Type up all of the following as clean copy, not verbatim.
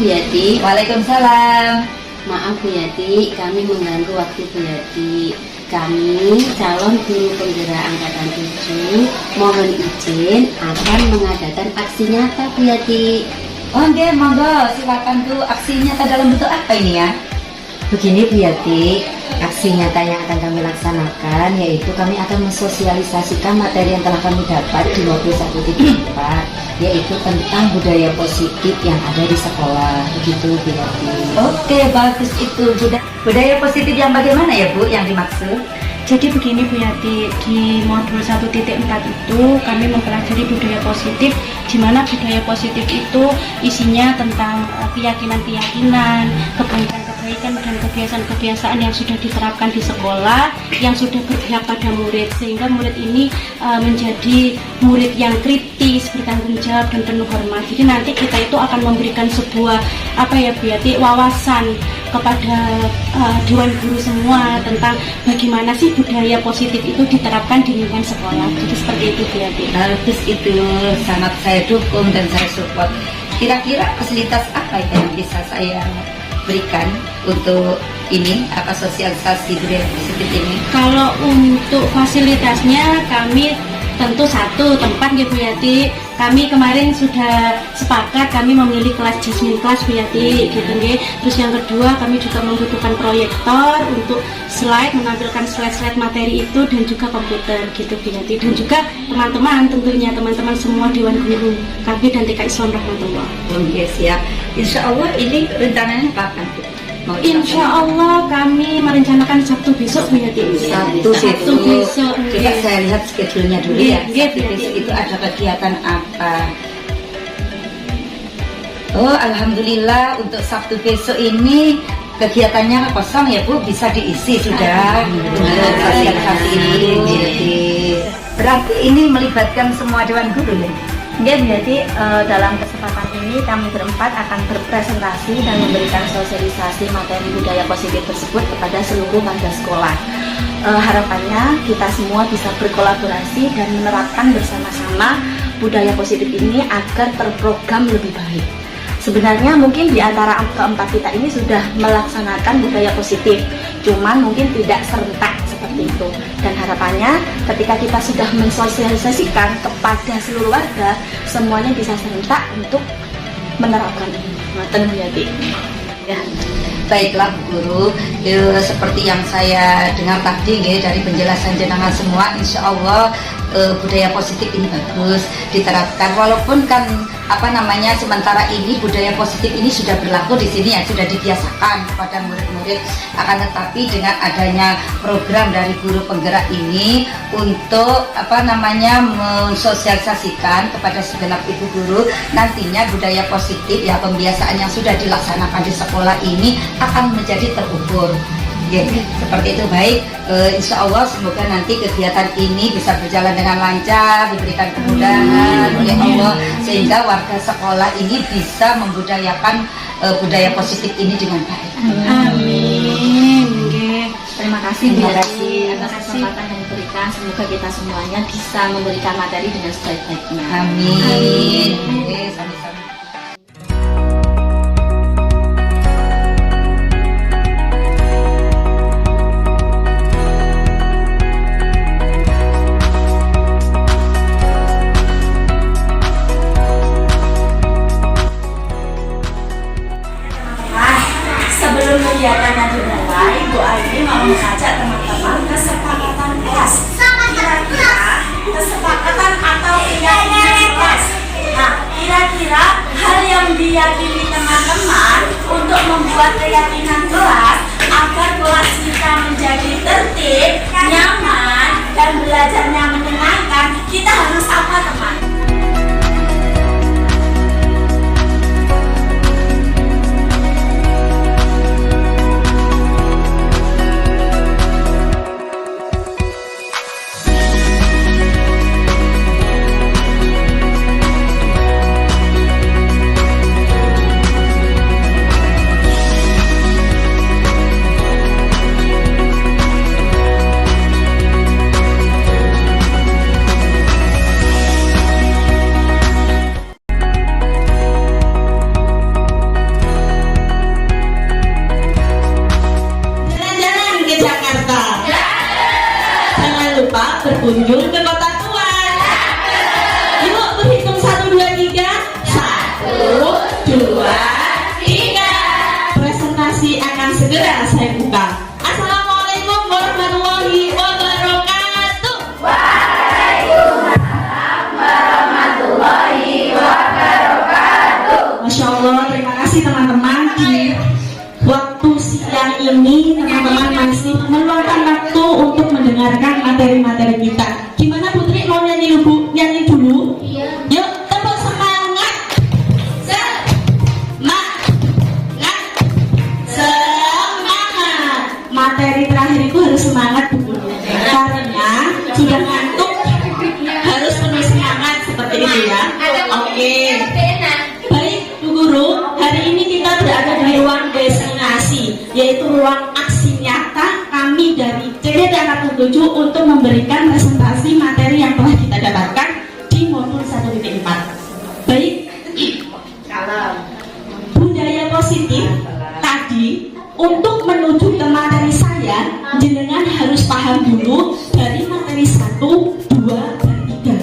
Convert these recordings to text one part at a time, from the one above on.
Bu Yati. Waalaikumsalam. Maaf Bu Yati, kami mengganggu waktu Bu Yati. Kami calon guru penggerak angkatan 7 mohon izin akan mengadakan aksi nyata Bu Yati. Oh nggih, monggo silakan tuh. Aksi nyata dalam bentuk apa ini ya? Begini Bu Yati, aksi nyata yang akan kami laksanakan yaitu kami akan mensosialisasikan materi yang telah kami dapat di 21.4, yaitu tentang budaya positif yang ada di sekolah. Begitu Bu Yati. Oke, bagus itu. Budaya positif yang bagaimana ya Bu yang dimaksud? Jadi begini Bu Yati, di modul 1.4 itu kami mempelajari budaya positif, di mana budaya positif itu isinya tentang keyakinan-keyakinan, kebaikan-kebaikan dan kebiasaan-kebiasaan yang sudah diterapkan di sekolah, yang sudah berpihak pada murid, sehingga murid ini menjadi murid yang kritis, bertanggung jawab dan penuh hormat. Jadi nanti kita itu akan memberikan sebuah Bu Yati, wawasan kepada Dewan Guru semua tentang bagaimana sih budaya positif itu diterapkan di lingkungan sekolah. Jadi seperti itu Bu Yati. Bagus itu, sangat saya dukung dan saya support. Kira-kira fasilitas apa yang bisa saya berikan untuk ini, sosialisasi budaya positif ini? Kalau untuk fasilitasnya kami tentu satu tempat ya Bu Yati. Kami kemarin sudah sepakat kami memilih kelas Jasmine Class Bu Yati gitu nggih. Terus yang kedua kami juga membutuhkan proyektor untuk slide, menampilkan slide-slide materi itu, dan juga komputer gitu Bu Yati. Dan juga teman-teman, tentunya teman-teman semua Dewan Guru KB dan TK Islam Rahmatullah. Oke, siap. Insya Allah ini rencananya kapan Bu? Insya Allah kami merencanakan Sabtu besok Bu Yati. Sabtu besok. Coba saya lihat schedule-nya dulu ya. Sabtu besok itu ada kegiatan apa? Oh, alhamdulillah untuk Sabtu besok ini kegiatannya kosong ya Bu, bisa diisi sudah untuk sosialisasi ini. Berarti ini melibatkan semua Dewan Guru ya? Jadi dalam kesempatan ini kami berempat akan berpresentasi dan memberikan sosialisasi materi budaya positif tersebut kepada seluruh warga sekolah. Harapannya kita semua bisa berkolaborasi dan menerapkan bersama-sama budaya positif ini agar terprogram lebih baik. Sebenarnya mungkin di antara keempat kita ini sudah melaksanakan budaya positif, cuman mungkin tidak serentak seperti itu. Dan harapannya ketika kita sudah mensosialisasikan kepada seluruh warga, semuanya bisa serentak untuk menerapkan ini. Ngoten Bu Yati. Ya. Baiklah Bu Guru, seperti yang saya dengar tadi dari penjelasan jenengan semua, insya Allah budaya positif ini bagus diterapkan. Walaupun kan sementara ini budaya positif ini sudah berlaku di sini ya, sudah dibiasakan kepada murid-murid. Akan tetapi dengan adanya program dari guru penggerak ini untuk mensosialisasikan kepada segenap ibu guru, nantinya budaya positif ya, pembiasaan yang sudah dilaksanakan di sekolah ini akan menjadi terukur. Ya, seperti itu. Baik, insya Allah semoga nanti kegiatan ini bisa berjalan dengan lancar, diberikan kemudahan oleh Allah, sehingga warga sekolah ini bisa membudayakan budaya positif ini dengan baik. Amin. Terima kasih Bu Yati atas kesempatan yang diberikan. Semoga kita semuanya bisa memberikan materi dengan sebaik-baiknya. Amin. Oke, sami-sami. Sebelum kegiatannya dimulai, Bu Aini mau mengajak teman-teman kesepakatan kelas. Kira-kira kesepakatan atau keyakinan kelas. Nah, kira-kira hal yang diyakini teman-teman untuk membuat keyakinan kelas agar kelas kita menjadi tertib, nyaman, dan belajarnya menyenangkan, kita harus apa teman? segera saya buka. Assalamualaikum warahmatullahi wabarakatuh. Masya Allah, terima kasih teman-teman. Di waktu siang ini teman-teman masih meluangkan waktu untuk mendengarkan materi-materi kita. Gimana Putri, mau nyanyi dulu? Nyanyi dulu? Iya. Yuk, tepuk semangat. Semangat. Materi terakhir itu harus semangat Bu Guru. Karena sudah ngantuk harus penuh semangat seperti itu ya. Oke. Baik Bu Guru, hari ini kita berada di ruang destinasi, yaitu ruang aksi nyata kami dari CDT Angkatan 7 untuk memberikan presentasi materi yang telah kita dapatkan di modul 1.4. Baik, budaya positif tadi, untuk menuju ke materi saya, jenengan harus paham dulu dari materi 1, 2, dan 3.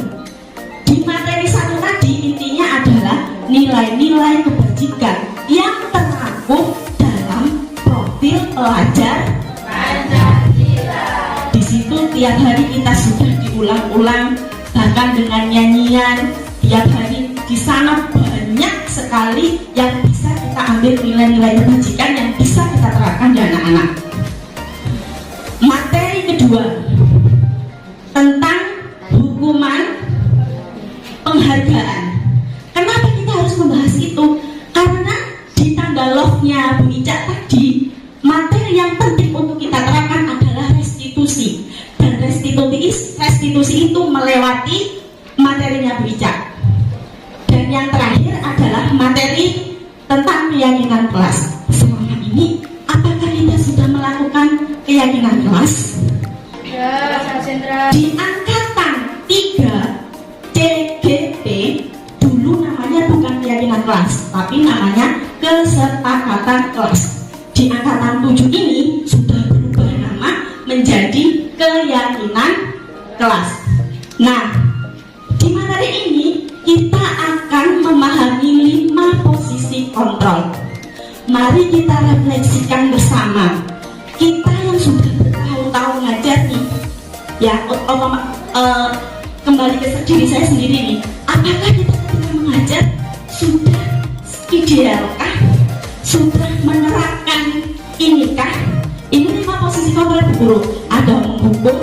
Di materi 1 tadi intinya adalah nilai-nilai kebajikan yang terangkum dalam profil pelajar Pancasila. Di situ tiap hari kita sudah diulang-ulang, bahkan dengan nyanyian tiap hari. Di sana banyak sekali yang bisa kita ambil nilai-nilai kebajikan yang bisa kita terapkan di anak-anak. Materi kedua tentang hukuman penghargaan. Kenapa kita harus membahas itu? Karena di tanggal love-nya Bu Ica tadi, materi yang penting untuk kita terapkan adalah restitusi. Dan restitusi itu melewati materinya Bu Ica. Dan yang terakhir adalah materi tentang keyakinan kelas. Selama ini, apakah kita sudah melakukan keyakinan kelas? Di angkatan 3 CGP dulu namanya bukan keyakinan kelas, tapi namanya kesepakatan kelas. Di angkatan 7 ini sudah berubah nama menjadi keyakinan kelas. Nah, di materi ini kita akan memahami 5 posisi kontrol. Mari kita refleksikan bersama. Kita yang sudah bertahun-tahun ngajar nih, ya, kembali ke diri saya sendiri nih. Apakah kita ketika mengajar sudah idealkah? Sudah menerapkan inikah? Ini 5 posisi kontrol Bu Guru. Ada menghukum,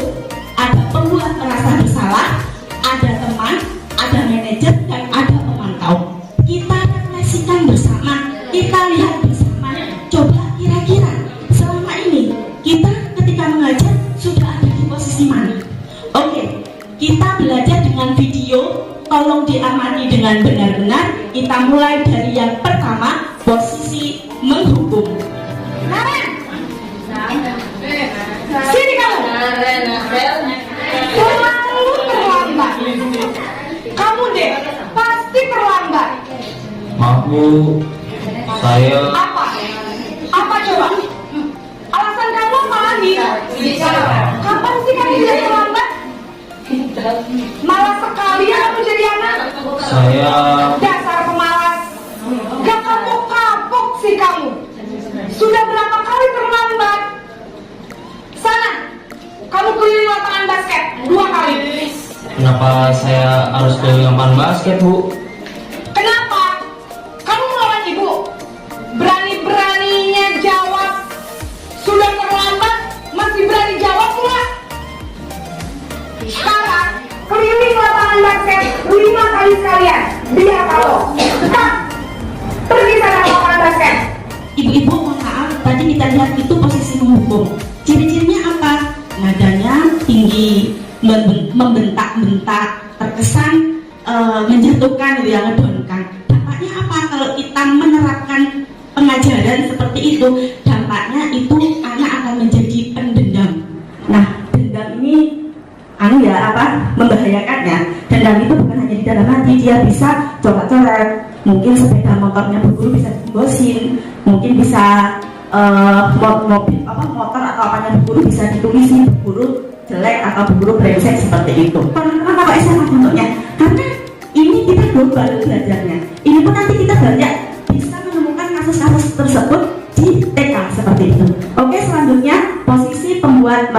ada pembuat merasa bersalah, ada teman, ada manajer, dan ada pemantau. Kita refleksikan bersama, kita lihat bersama. Coba kira-kira selama ini kita ketika mengajar sudah ada di posisi mana? Oke, kita belajar dengan video. Tolong diamati dengan benar-benar. Kita mulai dari yang pertama, posisi menghukum. Sini kamu. Selalu terlambat. Kamu deh pasti terlambat. Maaf Bu, saya Apa? Apa coba? Alasan kamu apa lagi? Kapan sih kamu bisa terlambat? Malas sekali ya kamu jadi anak. saya Dasar pemalas. Gak kapok-kapok sih kamu. Sudah berapa kali terlambat? Sana, kamu keliling lapangan basket 2 kali. kenapa saya harus ke lapangan basket Bu? Kenapa? Kamu melawan ibu. Berani-beraninya jawab. Sudah terlambat, masih berani jawab pula. Sekarang, keliling lapangan basket 5 kali sekalian. Biar tahu. Cepat, pergi sana ke lapangan basket. Ibu-ibu, mohon maaf, tadi kita lihat itu posisi menghukum. Ciri-cirinya apa? Nadanya tinggi, membentak-bentak, terkesan menjatuhkan, gitu ya, ngedonkan. Dampaknya apa kalau kita menerapkan pengajaran seperti itu? Dampaknya itu anak akan menjadi pendendam. Nah, dendam ini membahayakan ya. Dendam itu bukan hanya di dalam hati, dia bisa coret-coret. Mungkin sepeda motornya Bu Guru bisa dibosin, mungkin bisa motor atau apanya Bu Guru bisa ditulisin Bu Guru jelek atau Bu Guru brengsek seperti itu. Kenapa SMA contohnya? Karena ini kita global belajarnya. Ini pun nanti kita banyak bisa menemukan kasus-kasus tersebut di TK seperti itu.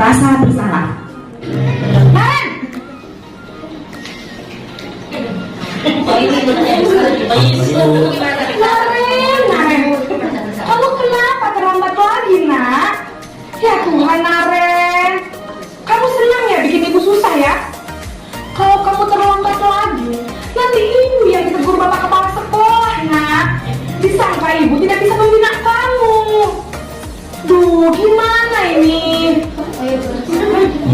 rasa bersalah. Naren, kamu kenapa terlambat lagi, nak? Ya Tuhan, Naren, kamu senang ya bikin ibu susah ya? Kalau kamu terlambat lagi, nanti ibu yang ditegur bapak kepala sekolah, nak. Disangka ibu tidak bisa membina kamu. Duh, gimana ini?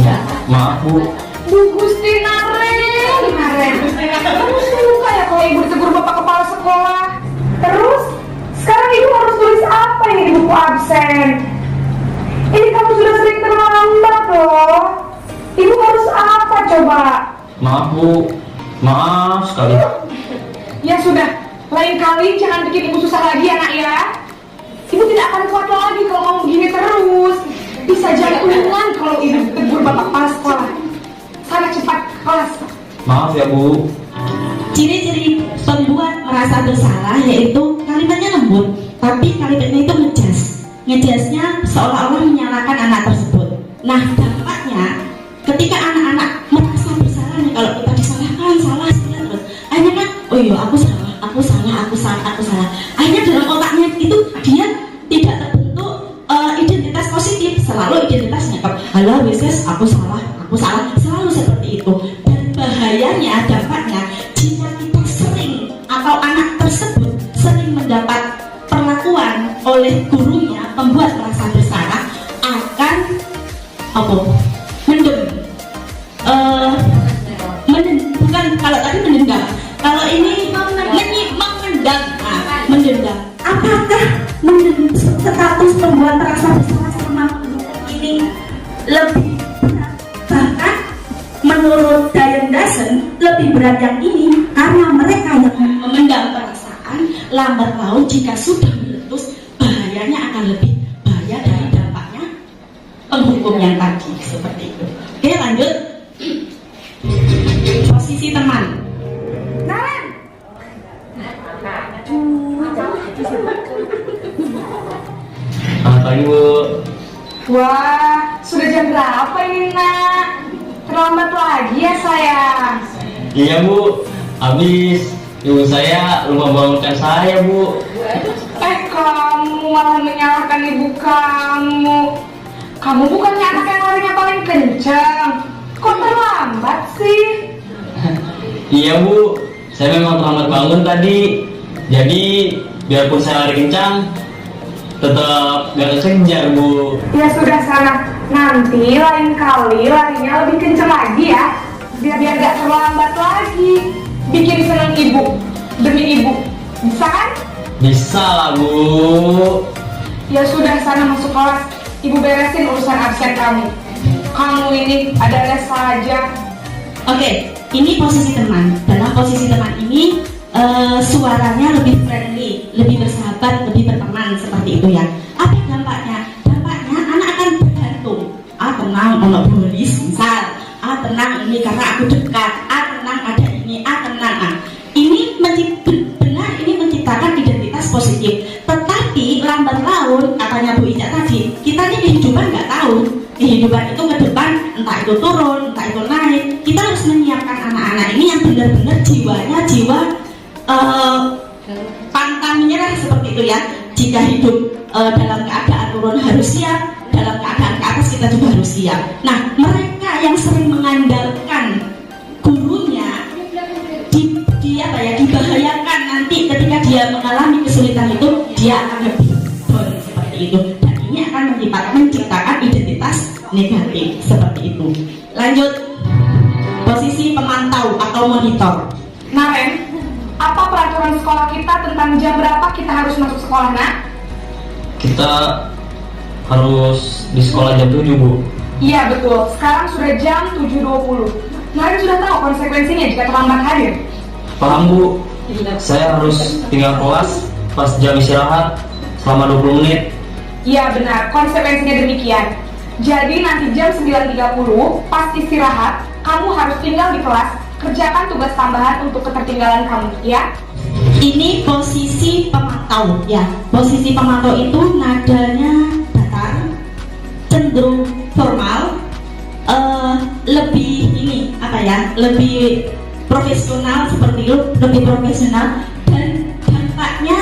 Ya, maaf Bu. Duh, Gusti Naren, kamu suka ya kalau ibu ditegur bapak kepala sekolah? Terus, sekarang ibu harus tulis apa ini di buku absen? Ini kamu sudah sering terlambat loh. Ibu harus apa coba? Maaf Bu. Maaf sekali. Ya sudah, lain kali jangan bikin ibu susah lagi ya nak ya. Ibu tidak akan kuat lagi kalau kamu begini terus. Bisa jantungan kalau ibu ditegur bapak kepala sekolah. Sana cepat ke kelas. Maaf ya Bu. Ciri-ciri pembuat merasa bersalah yaitu kalimatnya lembut, tapi kalimatnya itu ngejas. Ngejasnya seolah-olah menyalahkan anak tersebut. Nah, dampaknya ketika anak-anak merasa bersalah nih, kalau kita disalahkan, salah terus, akhirnya kan, oh iya aku salah. Akhirnya dalam otaknya itu dia tidak terbentuk identitas positif, selalu identitasnya halah Yesus, aku salah, selalu seperti itu. Dan bahayanya, dampaknya jika kita sering atau anak tersebut sering mendapat perlakuan oleh gurunya membuat merasa bersalah, akan bukan kalau tadi mendendam, kalau ini memendam. Apakah status pembuat merasa bersalah sama ini lebih berat? Bahkan menurut Diane Dawson lebih berat yang ini, karena mereka yang memendam perasaan lambat laun jika sudah meletus, bahayanya akan lebih bahaya dari dampaknya penghukum yang tadi, seperti itu. Oke, lanjut. Posisi teman. Naren. Pagi Bu. Wah, sudah jam berapa ini nak? Terlambat lagi ya sayang. Iya Bu. Habis ibu saya lupa bangunkan saya Bu. Kamu malah menyalahkan ibu kamu. Kamu bukannya anak yang larinya paling kencang. Kok terlambat sih? Iya Bu. Saya memang terlambat bangun tadi. Jadi biarpun saya lari kencang, tetap gak kekejar Bu. Ya sudah sana. Nanti lain kali larinya lebih kencang lagi ya. Biar gak terlambat lagi. Bikin seneng ibu demi ibu. Bisa kan? Bisa lah Bu. Ya sudah sana masuk kelas. Ibu beresin urusan absen kamu. Kamu ini ada-ada saja. Oke, ini posisi teman. Dalam posisi teman ini suaranya lebih friendly, lebih bersahabat, lebih berteman, seperti itu ya. Apa dampaknya? Dampaknya anak akan bergantung. Tenang, ono polis misal. Tenang, ini karena aku dekat. Tenang, ada ini. Tenang. Ini menciptakan identitas positif. Tetapi lambat laun, katanya Bu Ica tadi, kita ini kehidupan nggak tahu. Kehidupan itu ke depan, entah itu turun, entah itu naik. Kita harus menyiapkan anak-anak ini yang benar-benar jiwanya jiwa pantang menyerah, seperti itu ya. Jika hidup dalam keadaan turun harus siap, dalam keadaan ke atas kita juga harus siap. Nah, mereka yang sering mengandalkan gurunya dibahayakan nanti ketika dia mengalami kesulitan itu, dia akan lebih down, seperti itu. Dan ini akan menciptakan identitas negatif, seperti itu. Lanjut, posisi pemantau atau monitor. Naren, apa peraturan sekolah kita tentang jam berapa kita harus masuk sekolah, nak? Kita harus di sekolah jam 7 Bu. Iya betul, sekarang sudah jam 7.20. Naren sudah tahu konsekuensinya jika terlambat hadir. Paham Bu. Saya harus tinggal kelas pas jam istirahat selama 20 menit. Iya benar, konsekuensinya demikian. Jadi nanti jam 9.30 pas istirahat, kamu harus tinggal di kelas, kerjakan tugas tambahan untuk ketertinggalan kamu, ya. Ini posisi pemantau ya. Posisi pemantau itu nadanya datar, cenderung formal, lebih profesional seperti itu, lebih profesional, dan dampaknya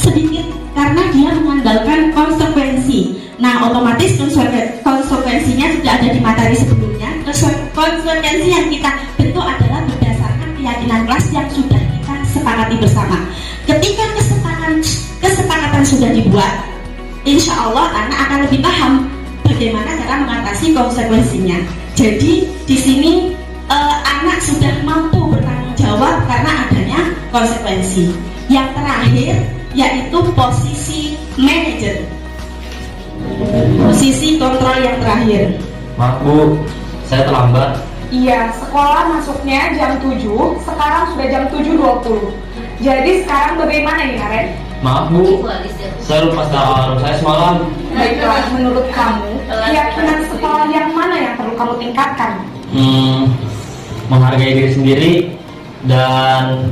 sedikit karena dia mengandalkan konsekuensi. Nah, otomatis konsekuensinya sudah ada di materi sebelumnya. Konsekuensi yang kita bentuk adalah berdasarkan keyakinan kelas yang sudah kita sepakati bersama. Ketika kesepakatan sudah dibuat, insya Allah anak akan lebih paham bagaimana cara mengatasi konsekuensinya. Jadi di sini anak sudah mampu bertanggung jawab karena adanya konsekuensi. Yang terakhir yaitu posisi manajer, posisi kontrol yang terakhir. Maaf Bu, saya terlambat. Iya, sekolah masuknya jam 7, sekarang sudah jam 7.20. Jadi sekarang bagaimana nih Karen? Maaf Bu, saya lupa alarm saya semalam. Baiklah, menurut kamu, keyakinan sekolah yang mana yang perlu kamu tingkatkan? Menghargai diri sendiri dan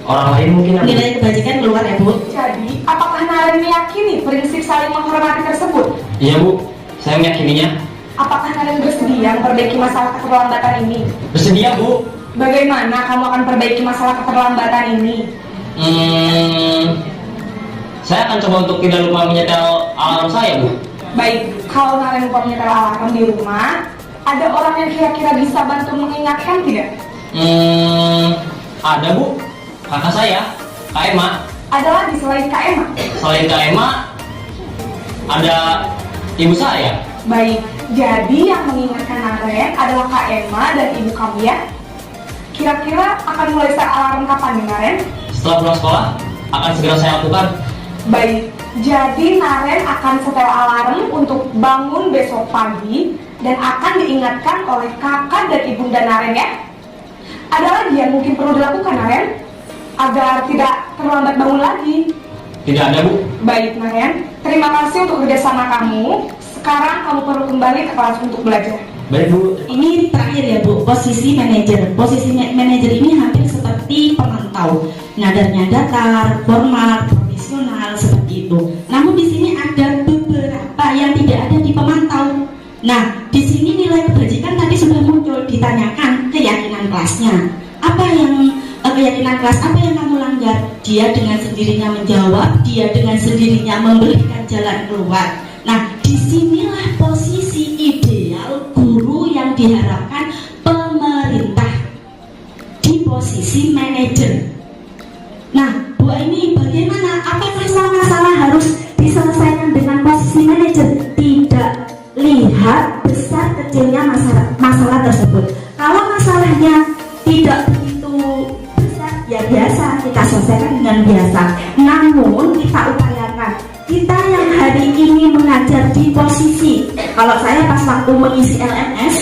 orang lain mungkin. Nilai kebajikan keluar ya Bu. Jadi, apakah Naren meyakini prinsip saling menghormati tersebut? Iya Bu, saya meyakininya. Apakah Naren bersedia memperbaiki masalah keterlambatan ini? Bersedia Bu. Bagaimana kamu akan perbaiki masalah keterlambatan ini? Saya akan coba untuk tidak lupa menyetel alarm saya Bu. Baik, kalau Naren lupa menyetel alarm di rumah, ada orang yang kira-kira bisa bantu mengingatkan tidak? Ada Bu, kakak saya, Kak Emma. Ada lagi selain Kak Emma? Selain Kak Emma, ada ibu saya. Baik, jadi yang mengingatkan Naren adalah Kak Emma dan ibu kamu ya? Kira-kira akan mulai set alarm kapan nih Naren? Setelah pulang sekolah, akan segera saya lakukan. Baik, jadi Naren akan setel alarm untuk bangun besok pagi dan akan diingatkan oleh kakak dan ibunda Naren ya. Ada lagi yang mungkin perlu dilakukan Naren agar tidak terlambat bangun lagi? Tidak ada Bu. Baik Naren, terima kasih untuk kerjasama kamu. Sekarang kamu perlu kembali ke kelas untuk belajar. Baik Bu. Ini terakhir ya Bu, posisi manajer. Posisi manajer ini hampir seperti pemantau, nyadar-nyadar, formal, profesional seperti itu. Namun di sini ada beberapa yang tidak ada di pemantau. Nah, di sini nilai kebajikan tadi sudah muncul, ditanyakan keyakinan kelasnya. Apa yang keyakinan kelas apa yang kamu langgar? Dia dengan sendirinya menjawab, dia dengan sendirinya memberikan jalan keluar. Nah, disinilah posisi ideal guru yang diharapkan pemerintah di posisi manajer. Nah, Bu ini bagaimana? Apakah semua masalah harus diselesaikan dengan posisi manajer? Tidak, lihat besar kecilnya masalah tersebut. Kalau masalahnya tidak begitu besar, ya biasa kita selesaikan dengan biasa. Namun kita upayakan, kita yang hari ini mengajar di posisi, kalau saya pas waktu mengisi LMS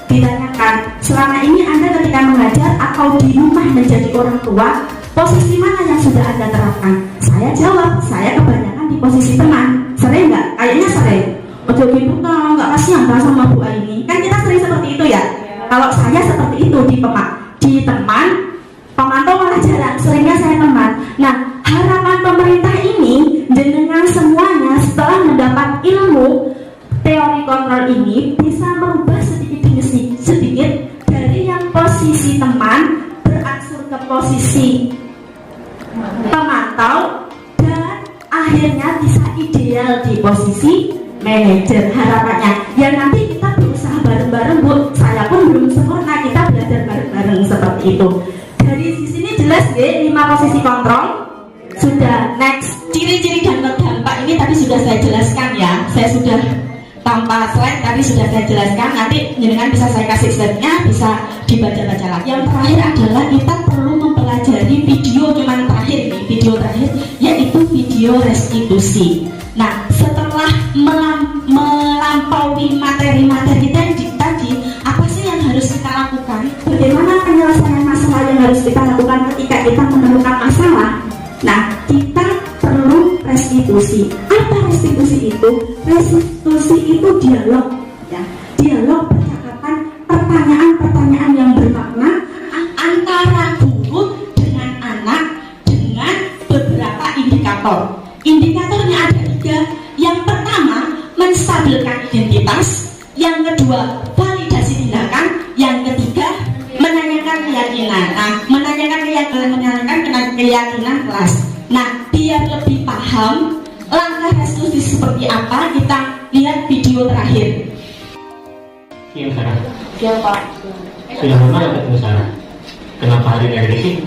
ditanyakan, selama ini Anda ketika mengajar atau di rumah menjadi orang tua, posisi mana yang sudah Anda terapkan? Saya jawab, saya kebanyakan di posisi teman. Sering nggak? Kayaknya sering. Ojo gitu dong, nggak kasihan kan sama Bu Aini? Kan kita sering seperti itu ya. Kalau saya seperti itu di teman, pemantau malah jarang, seringnya saya teman. Nah, harapan pemerintah ini dengan semuanya setelah mendapat ilmu teori kontrol ini bisa merubah sedikit demi sedikit dari yang posisi teman berangsur ke posisi pemantau dan akhirnya bisa ideal di posisi manajer. Harapannya yang nanti kita berusaha bareng-bareng Bu, saya pun belum sempurna, kita belajar bareng-bareng seperti itu. Dari sini jelas deh 5 posisi kontrol sudah. Next, ciri-ciri dan dampak ini tadi sudah saya jelaskan ya, saya sudah tanpa slide tadi sudah saya jelaskan. Nanti jenengan bisa saya kasih slide-nya, bisa dibaca-baca lagi. Yang terakhir adalah kita perlu mempelajari video video terakhir yaitu video restitusi. Nah, setelah melampaui materi-materi tadi, apa sih yang harus kita lakukan? Bagaimana penyelesaian masalah yang harus kita lakukan ketika kita menemukan masalah? Nah, kita perlu restitusi. Apa restitusi itu? Restitusi itu dialog, ya. Dialog, percakapan, pertanyaan-pertanyaan yang bermakna antara guru dengan anak dengan beberapa indikator. Indikatornya ada 3. Yang pertama, menstabilkan identitas. Yang kedua, validasi tindakan. Yang ketiga, keyakinan kelas. Nah, biar lebih paham langkah restitusi seperti apa, kita lihat video terakhir. Iya Sarah. Iya Pak. Sudah lama gak ketemu Sarah? Kenapa hari ini ada di sini?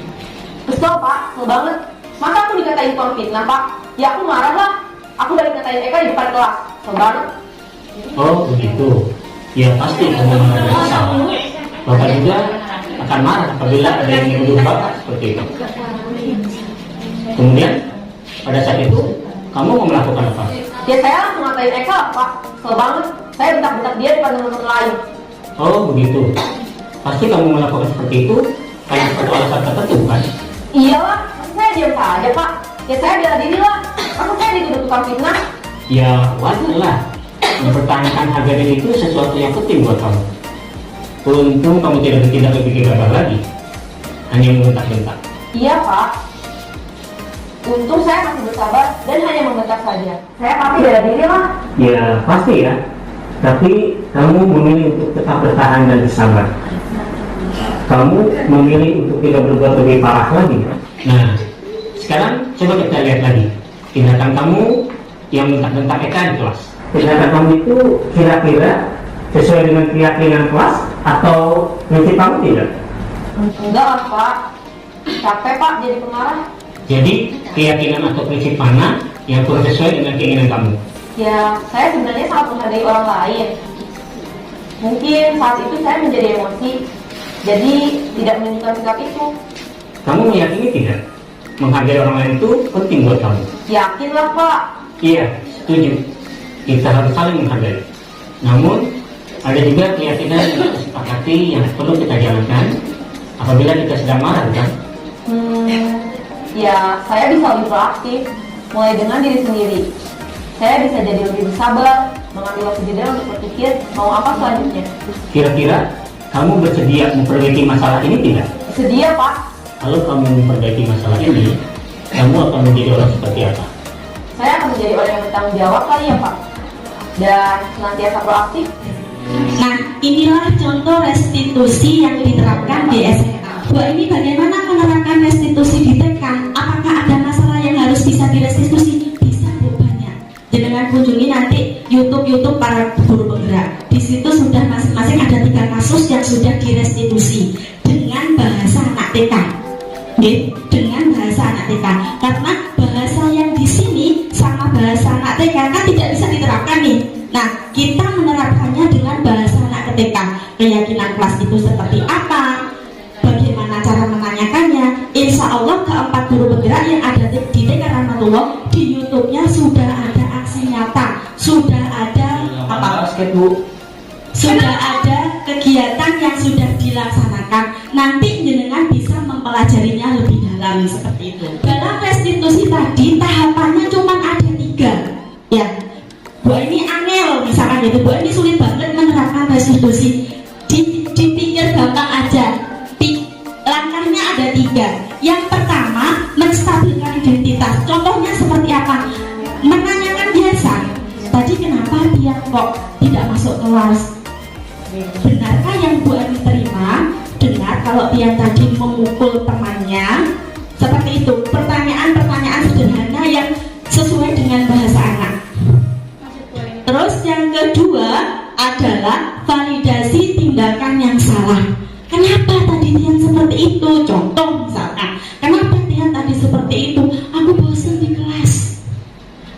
Kesel Pak, kesel banget. Masa aku dikatain tukang fitnah Pak? Ya aku marah lah. Aku udah dikatain Eka di depan kelas. Kesel banget. Oh begitu. Ya pasti kamu marah dan kesal. Bapak juga akan marah apabila ada yang menuduh Bapak seperti itu. Kemudian pada saat itu kamu mau melakukan apa? Ya saya langsung ngatain Eka Pak. Kesel banget. Saya bentak-bentak dia depan teman-teman lain. Oh begitu. Pasti kamu melakukan seperti itu karena suatu alasan tertentu kan? Iyalah, masa saya diam saja Pak. Ya saya bela diri lah. Masa saya dituduh tukang fitnah? Ya wajar lah. Mempertahankan harga diri itu sesuatu yang penting buat kamu. Untung kamu tidak bertindak lebih gegabah lagi, hanya membentak-bentak. Iya Pak. Untung saya masih bersabar dan hanya membentak saja. Saya pasti bela diri lah. Ya pasti ya. Tapi kamu memilih untuk tetap bertahan dan bersabar. Kamu memilih untuk tidak berbuat lebih parah lagi. Nah, sekarang coba kita lihat lagi tindakan kamu yang bentak-bentak Eka di kelas. Tindakan kamu itu kira-kira sesuai dengan keyakinan kelas atau prinsip kamu tidak? Enggak lah Pak. Capek Pak jadi pemarah. Jadi keyakinan atau prinsip mana yang kurang sesuai dengan keinginan kamu? Ya, saya sebenarnya sangat menghargai orang lain. Mungkin saat itu saya menjadi emosi, jadi tidak menunjukkan sikap itu. Kamu meyakini tidak? Menghargai orang lain itu penting buat kamu. Yakinlah Pak. Iya, setuju. Kita harus saling menghargai. Namun, ada juga keyakinan yang kita sepakati yang perlu kita jalankan apabila kita sedang marah, kan? Ya, saya bisa lebih proaktif, mulai dengan diri sendiri. Saya bisa jadi lebih bersabar, mengambil waktu jeda untuk berpikir mau apa selanjutnya. Kira-kira kamu bersedia memperbaiki masalah ini tidak? Sedia Pak. Kalau kamu memperbaiki masalah ini, kamu akan menjadi orang seperti apa? Saya akan menjadi orang yang bertanggung jawab kali ya Pak. Dan senantiasa proaktif. Nah, inilah contoh restitusi yang diterapkan di SMA. Bu, ini bagaimana menerapkan restitusi di TK? Apakah ada masalah yang harus bisa direstitusi? Bisa, Bu, banyak. Jangan kunjungi nanti YouTube para guru penggerak. Di situ sudah masing-masing ada 3 kasus yang sudah direstitusi dengan bahasa anak TK. Dengan bahasa anak TK. Karena bahasa yang di sini sama bahasa anak TK kan tidak bisa diterapkan nih. Nah, kita menerapkannya dengan bahasa anak TK. Keyakinan kelas itu seperti apa? Bagaimana cara menanyakannya? Insya Allah keempat guru penggerak yang ada di TK Rahmatullah di YouTube-nya sudah ada aksi nyata, sudah ada sudah ada kegiatan yang sudah dilaksanakan. Nanti jenengan bisa mempelajarinya lebih dalam seperti itu. Dalam restitusi tadi tahapannya cuma ada 3, ya. Bu, ini angel misalkan gitu. Bu, ini sulit banget menerapkan restitusi. Dipikir gampang aja. Langkahnya ada 3. Yang pertama, menstabilkan identitas. Contohnya seperti apa? Menanyakan biasa. Tadi kenapa dia kok tidak masuk kelas? Benarkah yang Bu Ani terima? Benar kalau dia tadi memukul temannya. Seperti itu. Pertanyaan-pertanyaan sederhana yang sesuai dengan bahasa anak. Terus yang kedua adalah validasi tindakan yang salah. Kenapa tadi Tian seperti itu? Contoh misalkan, kenapa Tian tadi seperti itu? Aku bosan di kelas.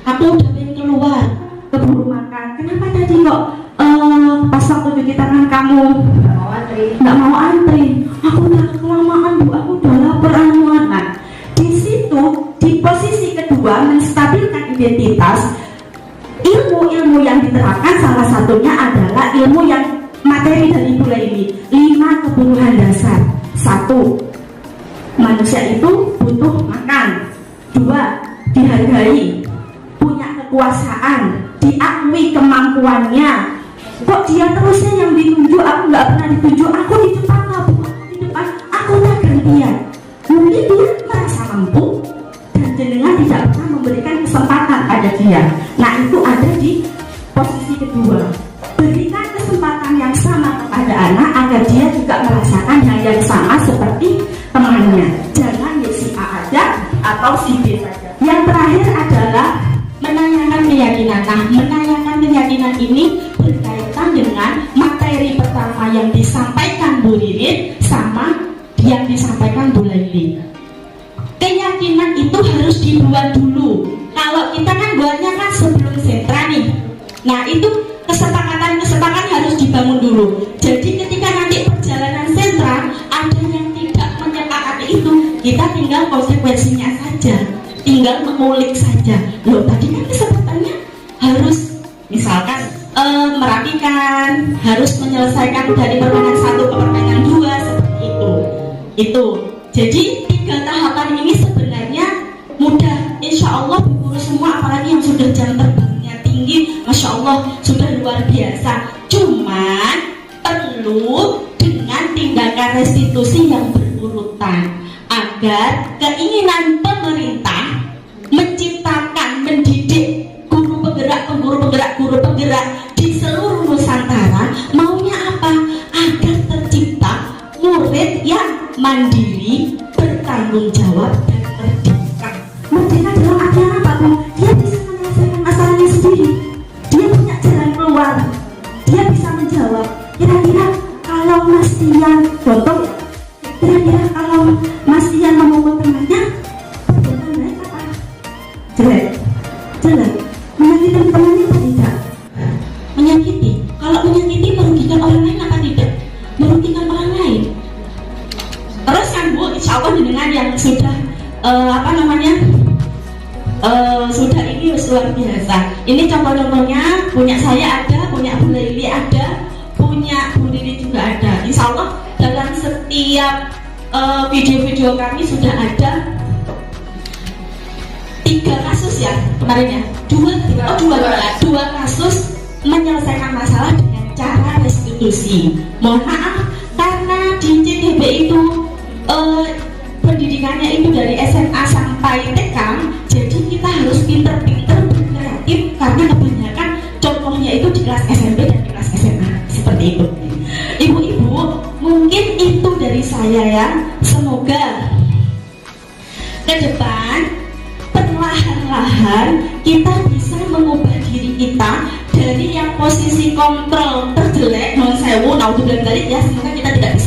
Aku udah pengen keluar, keburu makan. Kenapa tadi kok pas waktu cuci tangan kamu nggak mau antri? Aku udah kelamaan Bu, aku udah lapar anak. Di situ, di posisi kedua menstabilkan identitas. Ilmu-ilmu yang diterapkan salah satunya adalah ilmu yang materi dari Ibu ini 5 kebutuhan dasar. 1. Manusia itu butuh makan. 2. Dihargai, punya kekuasaan, diakui kemampuannya. Kok dia terusnya yang ditunjuk, aku nggak pernah ditunjuk. Aku di depan, Bu, di depan, aku tak gantian. Mungkin dia merasa mampu dan jenengan tidak pernah memberikan kesempatan pada dia. Nah, itu ada di posisi kedua. Berikan kesempatan yang sama kepada anak agar dia juga merasakan hal yang sama seperti temannya. Jangan si A aja atau si B saja. Yang terakhir adalah menanyakan keyakinan. Nah, menanyakan keyakinan ini berkaitan dengan materi pertama yang disampaikan Bu Ririn sama yang disampaikan Bu Laili. Keyakinan itu harus dibuat dulu. Kalau kita kan buatnya kan sebelum sentra nih. Nah, itu kesepakatan harus dibangun dulu. Jadi ketika nanti perjalanan sentra ada yang tidak menyepakati itu, kita tinggal konsekuensinya saja, tinggal mengulik saja. Loh, tadi kan kesempatannya harus misalkan merapikan, harus menyelesaikan dari permainan 1 ke permainan 2 seperti itu. Jadi 3 tahapan ini sebenarnya mudah, insya Allah Bu Guru semua, apalagi yang sudah jam terbangnya tinggi, Masya Allah sudah luar biasa. Cuman perlu dengan tindakan restitusi yang berurutan agar keinginan pemerintah menciptakan, mendidik guru penggerak di seluruh Nusantara maunya apa? Agar tercipta murid yang mandiri, bertanggung jawab dan merdeka. Merdeka dalam artian apa, Bu? Dia bisa menyelesaikan masalahnya sendiri. Dia punya jalan keluar. Dia bisa menjawab. Kira-kira kalau Mas Tian, contoh ya, kira-kira kalau Mas Tian memukul temannya, perbuatan baik apa? Jelek. Menyakiti temannya apa tidak? Menyakiti. Kalau menyakiti merugikan orang lain apa tidak? Merugikan orang lain. Terus kan Bu, insya Allah dengan yang sudah sudah ini luar biasa. Ini contoh-contohnya, punya saya ada, punya Bu Laili ada, punya Bu Riri juga ada. Insya Allah dalam setiap video-video kami sudah ada 3 kasus ya kemarin ya, 2 kasus menyelesaikan masalah dengan cara restitusi. Mohon maaf karena di CTB itu pendidikannya itu dari SMA sampai TK, jadi kita harus pinter-pinter berkreatif karena kebanyakan contohnya itu di kelas SMP dan di kelas SMA seperti itu. Ibu-ibu, mungkin itu dari saya ya. Semoga ke depan perlahan-lahan kita bisa mengubah diri kita dari yang posisi kontrol terjelek, non sewu, naudzubillah dari ya, semoga kita tidak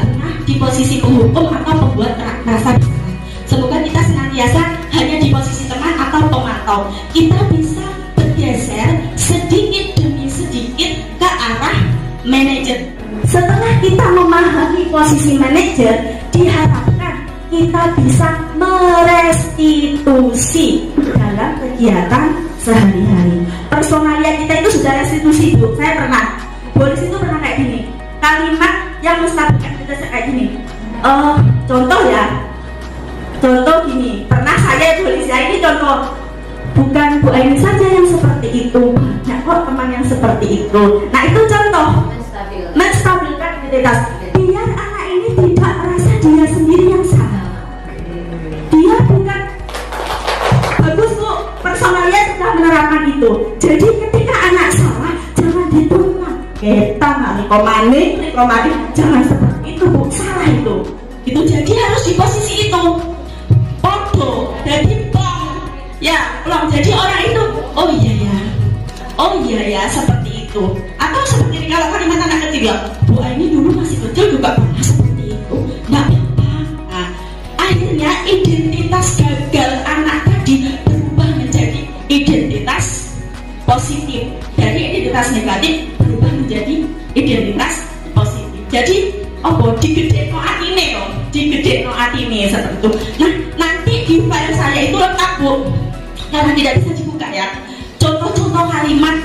pernah di posisi penghukum atau pembuat rasa bersalah. Semoga kita senantiasa hanya di posisi teman atau pemantau. Kita bisa bergeser sedikit demi sedikit ke arah manajer. Setelah kita memahami posisi manajer, diharapkan kita bisa merestitusi dalam kegiatan sehari-hari. Personalia kita itu sudah restitusi, Bu. Saya pernah. Boris itu pernah kayak gini. Kalimat yang menstabilkan kita kayak gini. Contoh gini. Pernah saya tulis ya, ini contoh. Bukan Bu Aini saja yang seperti itu, banyak kok teman yang seperti itu. Nah, itu contoh menstabilkan identitas. Biar anak ini tidak merasa dia sendiri yang salah. Dia bukan bagus, Bu. Personalnya sudah menerapkan itu. Jadi ketika anak salah, jangan dituntut. Kita komani, jangan seperti itu, Bu. Salah itu. Itu jadi harus di posisi itu. Podo, jadi bom. Ya, belum jadi orang itu. Oh iya ya, seperti itu. Atau seperti kalau kalimat anak kecil ya, Bu ini dulu masih kecil juga pernah seperti itu. Nggak apa-apa. Nah, akhirnya identitas gagal anak tadi berubah menjadi identitas positif. Dari identitas negatif berubah menjadi identitas positif. Jadi, digedekno atine seperti itu. Nah, nanti di file saya itu lengkap, Bu. Karena tidak bisa dibuka ya. Contoh-contoh kalimat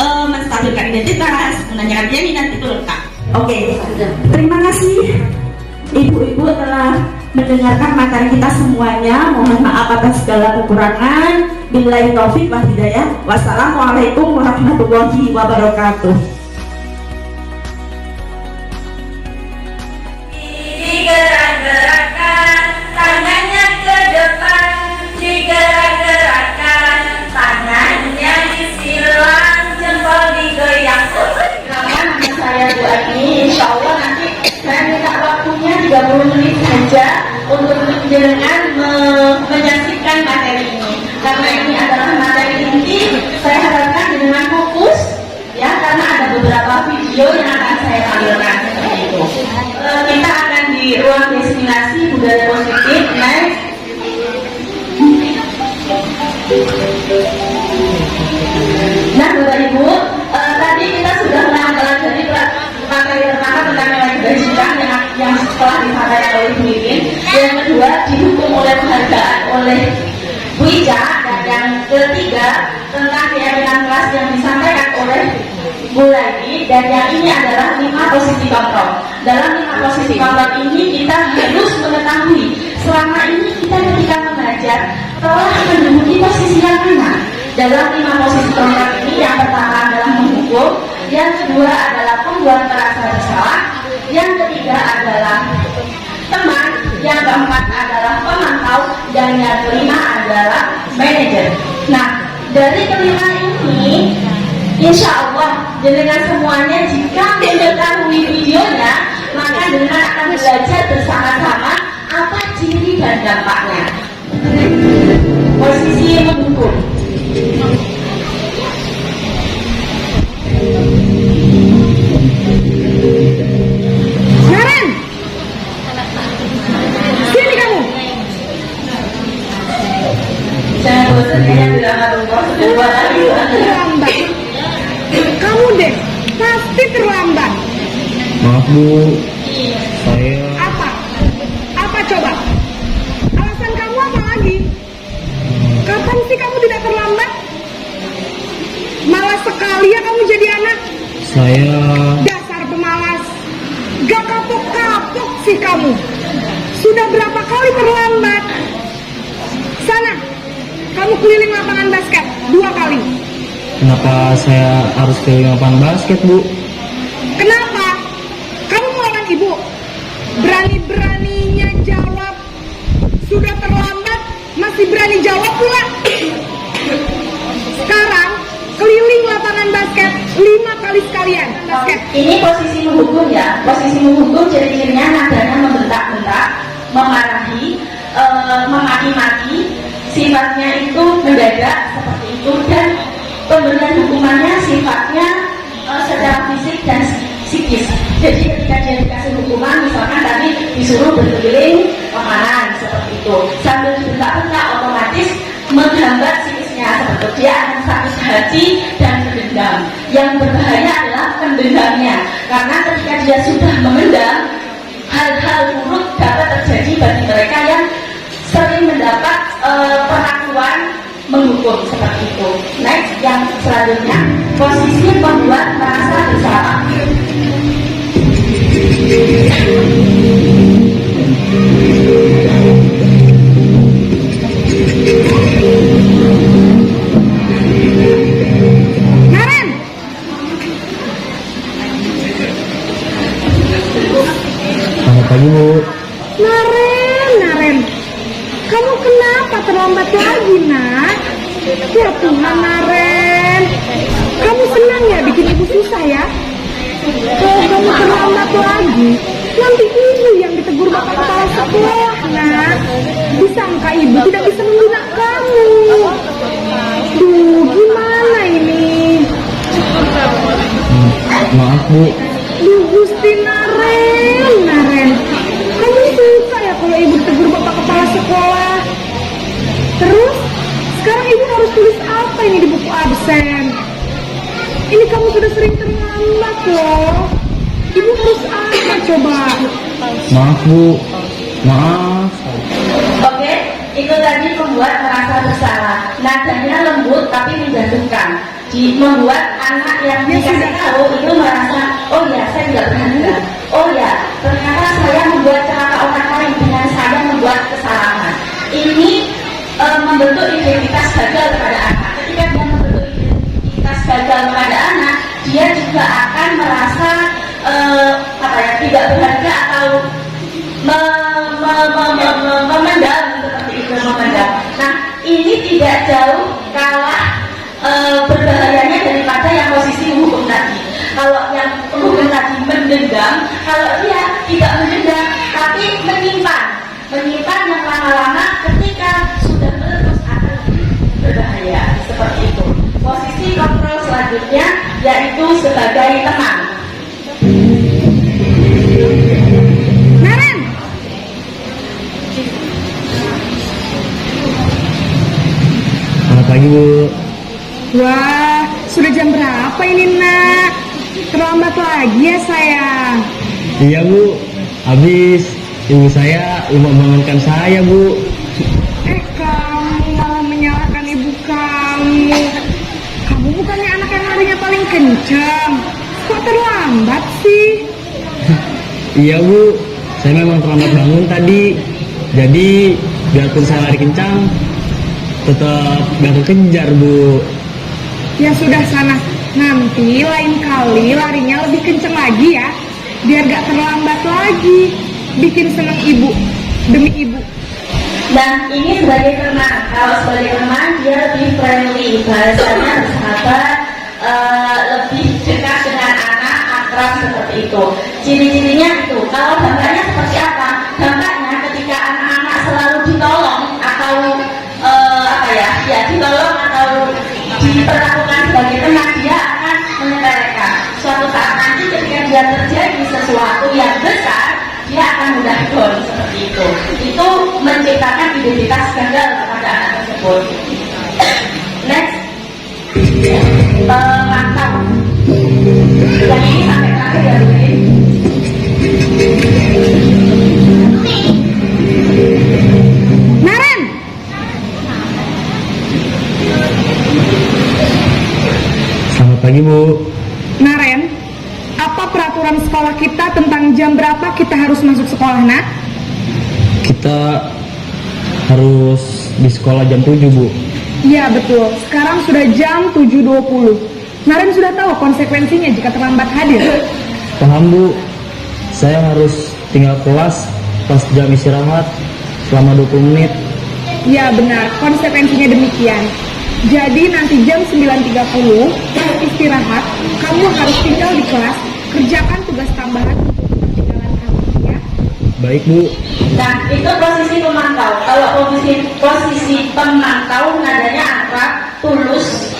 menstabilkan identitas, menanyakan keyakinan itu lengkap. Oke. Terima kasih Ibu-ibu telah mendengarkan materi kita semuanya. Mohon maaf atas segala kekurangan. Billahi taufik wal hidayah. Wassalamualaikum warahmatullahi wabarakatuh. Digerak-gerakkan tangannya ke depan, digerak-gerakkan tangannya disilang, jempol digoyang. Nama saya Bu Ani, insya Allah nanti saya minta waktunya 30 menit saja untuk jenengan kelas yang disampaikan oleh Bu Lagi, dan yang ini adalah 5 posisi kontrol. Dalam 5 posisi kontrol ini kita harus mengetahui selama ini kita ketika mengajar telah menduduki posisi yang mana. Dalam 5 posisi kontrol ini, yang pertama adalah menghukum, yang kedua adalah pembuat merasa bersalah, yang ketiga adalah teman, yang keempat adalah pemantau, dan yang kelima adalah manajer. Nah, dari kelima ini, insya Allah dengan semuanya jika mengetahui videonya, maka dengan akan belajar bersama-sama apa ciri dan dampaknya. Posisi mendukung. Naren, sini kamu. Jangan bosan ya, bilang rumah sudah 2 hari. Terlambat. Kamu deh, pasti terlambat. Maaf Bu, saya Apa? Apa coba? Alasan kamu apa lagi? Kapan sih kamu tidak terlambat? Malas sekali ya kamu jadi anak. saya Dasar pemalas. Gak kapok-kapok sih kamu. Sudah berapa kali terlambat? Sana, kamu keliling lapangan basket 2 kali. kenapa saya harus ke lapangan basket Bu? Kenapa? Kamu melawan ibu. Berani-beraninya jawab. Sudah terlambat, masih berani jawab pula. Sekarang, keliling lapangan basket 5 kali sekalian. Basket. Ini posisi menghukum ya. Posisi menghukum ciri-cirinya nadanya membentak-bentak, memarahi, memaki-maki, sifatnya itu mendadak seperti itu, dan pemberian hukumannya sifatnya secara fisik dan psikis. Jadi ketika dia dikasih hukuman, misalkan tadi disuruh berkeliling lapangan seperti itu, sambil dibentak-bentak, otomatis menghambat psikisnya seperti itu. Dia akan sakit hati dan mendendam. Yang berbahaya adalah pendendamnya, karena ketika dia sudah memendam, hal-hal buruk dapat terjadi bagi mereka yang sering mendapat perlakuan menghukum seperti itu. Next, yang selanjutnya, posisi membuat merasa bersalah. Naren! Selamat pagi Bu. Naren. Kamu kenapa terlambat lagi, nak? Ya Tuhan, Naren. Kamu senang ya bikin ibu susah ya? Kalau kamu terlambat lagi, nanti ibu yang ditegur bapak kepala sekolah, nak. Disangka ibu tidak bisa membina kamu. Duh, gimana ini? Maaf Bu, Duh, Gusti Naren. Kamu suka ya kalau ibu ditegur bapak kepala sekolah? Terus, sekarang ibu harus tulis apa ini di buku absen? Ini kamu sudah sering terlambat loh. Ibu harus apa coba? maaf Bu, maaf. Oke, itu tadi membuat merasa bersalah. Nadanya lembut tapi menjatuhkan. Membuat anak yang dikasih tahu itu merasa, oh ya, saya tidak berharga. Oh ya, ternyata saya membuat celaka orang lain dengan saya membuat kesalahan. Ini membentuk identitas gagal kepada anak. Ketika dia membentuk identitas gagal kepada anak, dia juga akan merasa tidak berharga atau memendam seperti itu, memendam. Nah, ini tidak jauh kalah berbahayanya daripada yang posisi hukum tadi. Kalau yang hukum tadi mendendam, kalau dia tidak mendendam tapi menyimpan yang lama-lama, ketika sudah meletus akan berbahaya seperti itu. Posisi kontrol selanjutnya yaitu sebagai teman. Naren! Selamat pagi Bu. Wah, sudah jam berapa ini, nak? Terlambat lagi ya, sayang. Iya Bu, habis ibu saya lupa membangunkan saya Bu. Kamu malah menyalahkan ibu kamu. Kamu bukan bukannya anak yang larinya paling kencang. Kok terlambat sih? Iya Bu, saya memang terlambat bangun tadi. Jadi biarpun saya lari kencang, tetap gak kekejar Bu. Ya sudah sana, nanti lain kali larinya lebih kenceng lagi ya, biar gak terlambat lagi. Bikin seneng ibu, demi ibu. Dan ini sebagai teman, kalau sebagai teman dia lebih friendly, bahasanya bersahabat, lebih dekat dengan anak, akrab seperti itu. Ciri-cirinya itu, kalau dampaknya seperti apa? Dampaknya ketika anak-anak selalu ditolong atau ditolong atau diperlakukan sebagai teman, dia akan menyepelekan. Suatu saat nanti ketika dia terjadi sesuatu yang besar, dia akan mudah down seperti itu. Itu menciptakan identitas gagal kepada anak tersebut. Next, mantap. Yang ini sampai terakhir ya, Bu. Naren! Selamat pagi Bu. Naren, apa peraturan sekolah kita tentang jam berapa kita harus masuk sekolah, nak? Kita harus di sekolah jam 7 Bu. Iya betul, sekarang sudah jam 7.20. Naren sudah tahu konsekuensinya jika terlambat hadir. Paham Bu, saya harus tinggal kelas pas jam istirahat selama 20 menit. Ya benar, konsekuensinya demikian. Jadi nanti jam 9.30 istirahat, kamu harus tinggal di kelas, kerjakan tugas tambahan untuk ketinggalan kamu, ya. Baik Bu. Nah, itu posisi pemantau. Kalau posisi pemantau nadanya akrab, tulus,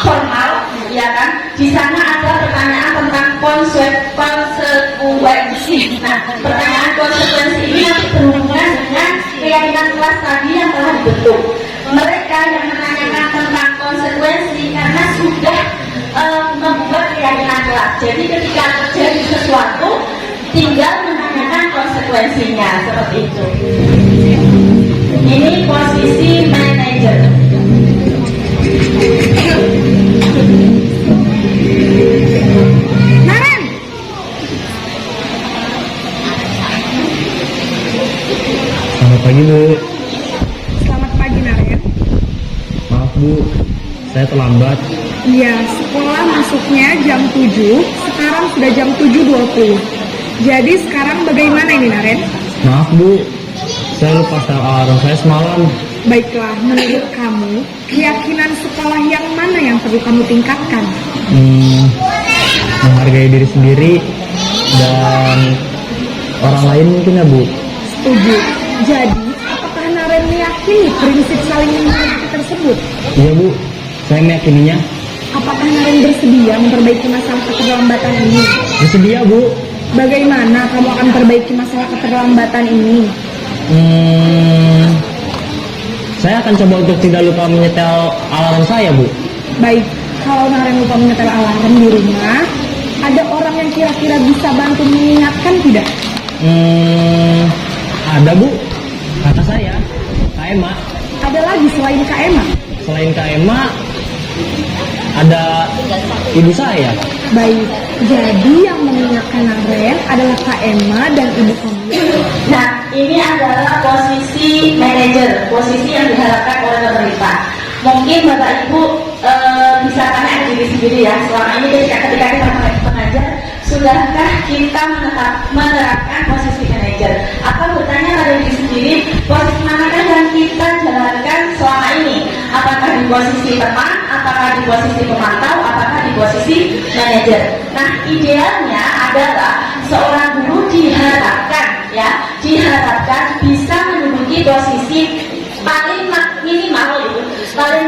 formal, ya kan? Di sana ada pertanyaan tentang konsekuensi. Nah, pertanyaan konsekuensi ini nanti berhubungan dengan keyakinan kelas tadi yang telah dibentuk. Mereka yang menanyakan tentang konsekuensi karena sudah membuat keyakinan kelas. Jadi ketika terjadi sesuatu, tinggal menanyakan konsekuensinya seperti itu. Ini posisi manajer. Naren! Selamat pagi Bu. Selamat pagi, Naren. Maaf Bu, saya terlambat. Iya, sekolah masuknya jam 7, sekarang sudah jam 7.20. Jadi sekarang bagaimana ini, Naren? Maaf Bu, saya lupa setel alarm saya semalam. Baiklah, menurut kamu, keyakinan sekolah yang mana yang perlu kamu tingkatkan? Menghargai diri sendiri dan orang lain mungkin ya Bu. Setuju. Jadi, apakah Naren meyakini prinsip saling menghormati tersebut? Iya Bu, saya meyakininya. Apakah Naren bersedia memperbaiki masalah keterlambatan ini? Bersedia Bu. Bagaimana kamu akan perbaiki masalah keterlambatan ini? Saya akan coba untuk tidak lupa menyetel alarm saya Bu. Baik, kalau Naren lupa menyetel alarm di rumah, ada orang yang kira-kira bisa bantu mengingatkan tidak? Ada Bu, kata saya, Kak Emma. Ada lagi selain Kak Emma? Selain Kak Emma, ada ibu saya. Baik, jadi yang mengingatkan Naren adalah Kak Emma dan ibu kamu. Nah, ini adalah posisi manajer, posisi yang diharapkan oleh pemerintah. Mungkin Bapak Ibu bisa tanya diri sendiri ya, selama ini ketika kita mengajar, sudahkah kita menerapkan posisi manajer? Atau bertanya pada diri sendiri, posisi manakah yang kita jalankan selama ini? Apakah di posisi teman, apakah di posisi pemantau, apakah di posisi manajer? Nah, idealnya adalah seorang guru diharapkan bisa menduduki posisi paling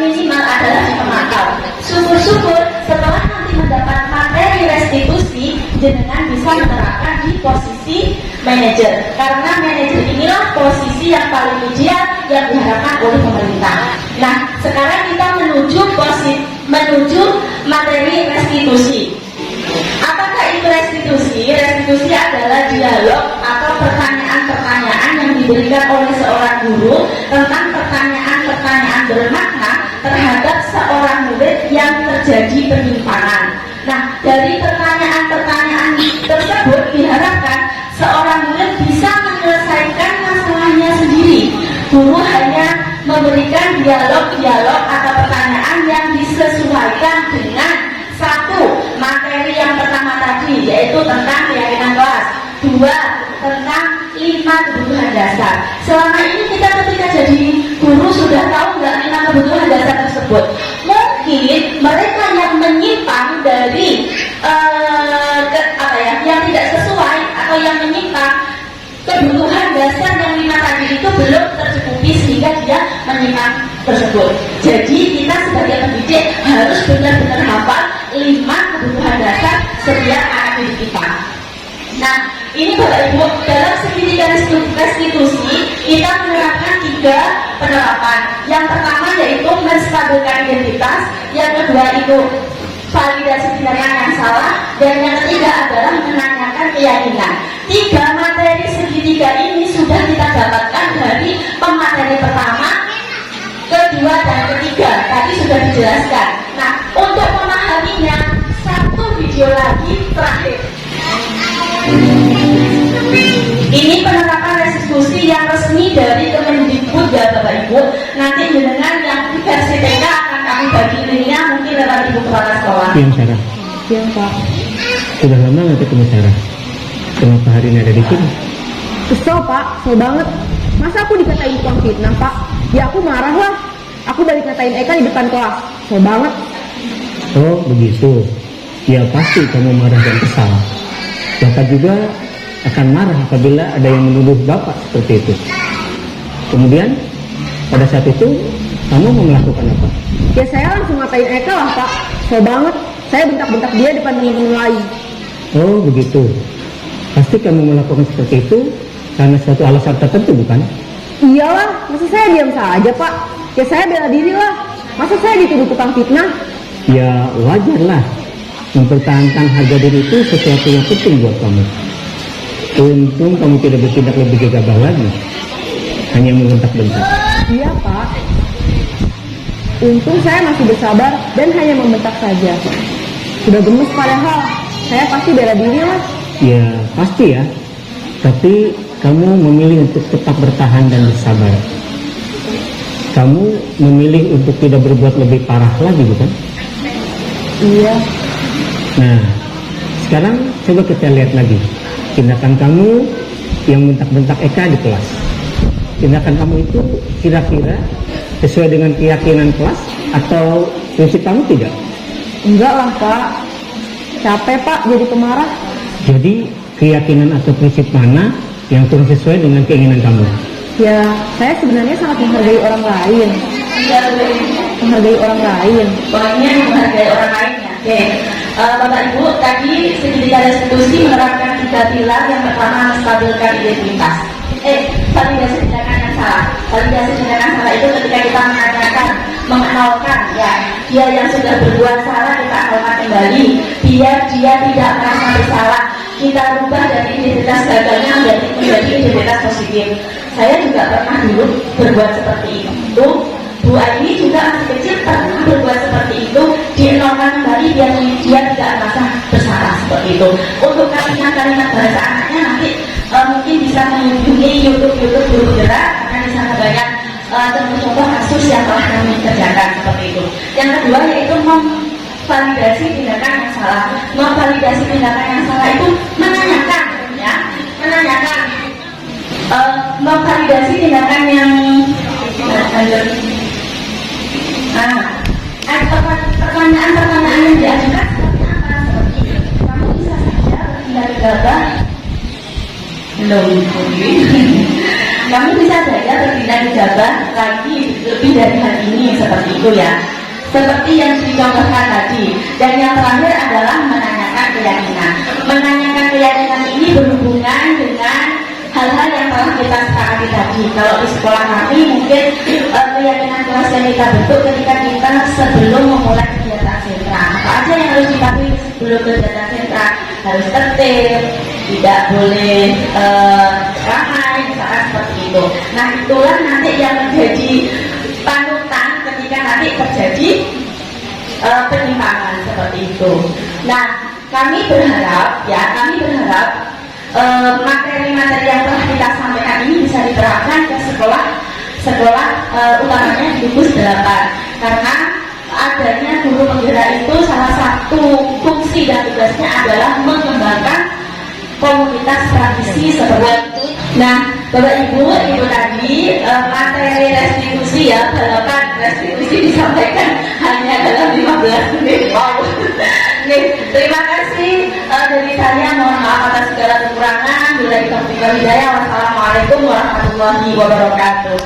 minimal adalah di pemantau. Syukur-syukur setelah nanti mendapat materi restitusi, jenengan bisa menerapkan di posisi manajer. Karena manajer inilah posisi yang paling ideal yang diharapkan oleh pemerintah. Nah, sekarang kita menuju materi restitusi. Apakah itu restitusi? Restitusi adalah dialog atau pertanyaan-pertanyaan yang diberikan oleh seorang guru tentang pertanyaan-pertanyaan bermakna terhadap seorang murid yang terjadi terjadi penyimpangan. Nah, dari pertanyaan-pertanyaan tersebut diharapkan seorang murid bisa menyelesaikan masalahnya sendiri. Guru hanya memberikan dialog-dialog atau pertanyaan yang disesuaikan dengan satu, materi yang pertama tadi, yaitu tentang keyakinan kelas. Dua, tentang 5 kebutuhan dasar. Selama ini kita ketika jadi guru sudah tahu nggak 5 kebutuhan dasar tersebut? Mungkin mereka yang menyimpang dari yang tidak sesuai atau yang menyimpang kebutuhan dasar yang 5 tadi itu belum tercukupi sehingga dia menyimpang tersebut. Jadi kita sebagai pendidik harus benar-benar hafal 5 kebutuhan dasar setiap anak didik kita. Nah, ini Bapak Ibu, dalam segitiga restitusi kita menerapkan 3 penerapan. Yang pertama yaitu menstabilkan identitas, yang kedua itu validasi tindakan yang salah, dan yang ketiga adalah menanyakan keyakinan. 3 materi segitiga ini sudah kita dapatkan dari pemateri pertama, kedua, dan ketiga. Tadi sudah dijelaskan. Nah, untuk memahaminya, 1 video lagi terakhir. Ini penerapan restitusi yang resmi dari Kemendikbud ya Bapak Ibu. Nanti dengan yang versi TK akan kami bagi linknya mungkin lewat Ibu Kepala Sekolah. Yang Sarah. Iya Pak. Sudah lama nggak ketemu Sarah? Kenapa hari ini ada di sini? Kesel Pak, kesel banget. Masa aku dikatain tukang fitnah Pak? Ya aku marah lah. Aku balik ngatain Eka di depan kelas. Kesel banget. Oh begitu. Ya pasti kamu marah dan kesal. Bapak juga akan marah apabila ada yang menuduh Bapak seperti itu. Kemudian pada saat itu kamu mau melakukan apa? Ya saya langsung ngatain Eka lah Pak. Kesel banget. Saya bentak-bentak dia depan teman-teman lain. Oh begitu. Pasti kamu melakukan seperti itu karena suatu alasan tertentu bukan? Iyalah, masa saya diam saja Pak? Ya saya bela diri lah. Masa saya dituduh tukang fitnah? Ya wajarlah. Mempertahankan harga diri itu sesuatu yang penting buat kamu. Untung kamu tidak bertindak lebih gegabah lagi, hanya membentak-bentak. Iya Pak. Untung saya masih bersabar dan hanya membentak saja. Sudah gemes padahal. Saya pasti bela diri lah. Ya pasti ya. Tapi kamu memilih untuk tetap bertahan dan bersabar. Kamu memilih untuk tidak berbuat lebih parah lagi bukan? Iya. Nah, sekarang coba kita lihat lagi tindakan kamu yang bentak-bentak Eka di kelas. Tindakan kamu itu kira-kira sesuai dengan keyakinan kelas atau prinsip kamu tidak? Enggak lah Pak. Capek Pak jadi pemarah. Jadi keyakinan atau prinsip mana yang kurang sesuai dengan keinginan kamu? Ya, saya sebenarnya sangat menghargai orang lain. Menghargai orang lain. Pokoknya menghargai orang lainnya. Oke. Bapak Ibu, tadi segitiga restitusi menerapkan 3 pilar. Yang pertama menstabilkan identitas. Validasi tindakan yang salah. Validasi tindakan salah itu ketika kita menanyakan, mengenalkan ya, dia yang sudah berbuat salah kita kenalkan kembali, biar dia tidak merasa bersalah. Kita rubah dari identitas gagalnya menjadi identitas positif. Saya juga pernah dulu berbuat seperti itu. Bu Aini juga masih kecil pernah berbuat seperti itu, dienolkan kembali biar dia tidak merasa bersalah seperti itu. Untuk kalimat-kalimat bahasa anaknya nanti mungkin bisa mengunjungi YouTube guru gerak, karena di sana banyak contoh kasus yang telah kami kerjakan seperti itu. Yang kedua yaitu memvalidasi tindakan yang salah. Memvalidasi tindakan yang salah itu menanyakan, ya, menanyakan. Memvalidasi tindakan yang pertanyaan-pertanyaan yang diajukan seperti apa? Seperti kamu bisa saja bertindak gegabah. Kamu bisa saja bertindak gegabah lagi lebih dari hal ini seperti itu ya. Seperti yang dicontohkan tadi. Dan yang terakhir adalah menanyakan keyakinan. Menanyakan keyakinan ini berhubungan dengan hal-hal yang telah kita sepakati tadi. Kalau di sekolah kami mungkin keyakinan kelas yang kita bentuk ketika kita sebelum memulai kegiatan sentra. Apa aja yang harus dipatuhi sebelum kegiatan sentra? Harus tertib, tidak boleh ramai, misalkan seperti itu. Nah itulah nanti yang menjadi panutan ketika nanti terjadi penyimpangan seperti itu. Nah, kami berharap materi-materi yang telah kita sampaikan ini bisa diterapkan ke sekolah utamanya di Gugus 8, karena adanya guru penggerak itu salah satu fungsi dan tugasnya adalah mengembangkan komunitas tradisi seperti. Nah, Bapak Ibu tadi materi restitusi ya, balapan restitusi disampaikan hanya dalam 15 menit. Wow. Terima kasih dari saya, mohon maaf atas segala kekurangan. Wassalamualaikum warahmatullahi wabarakatuh.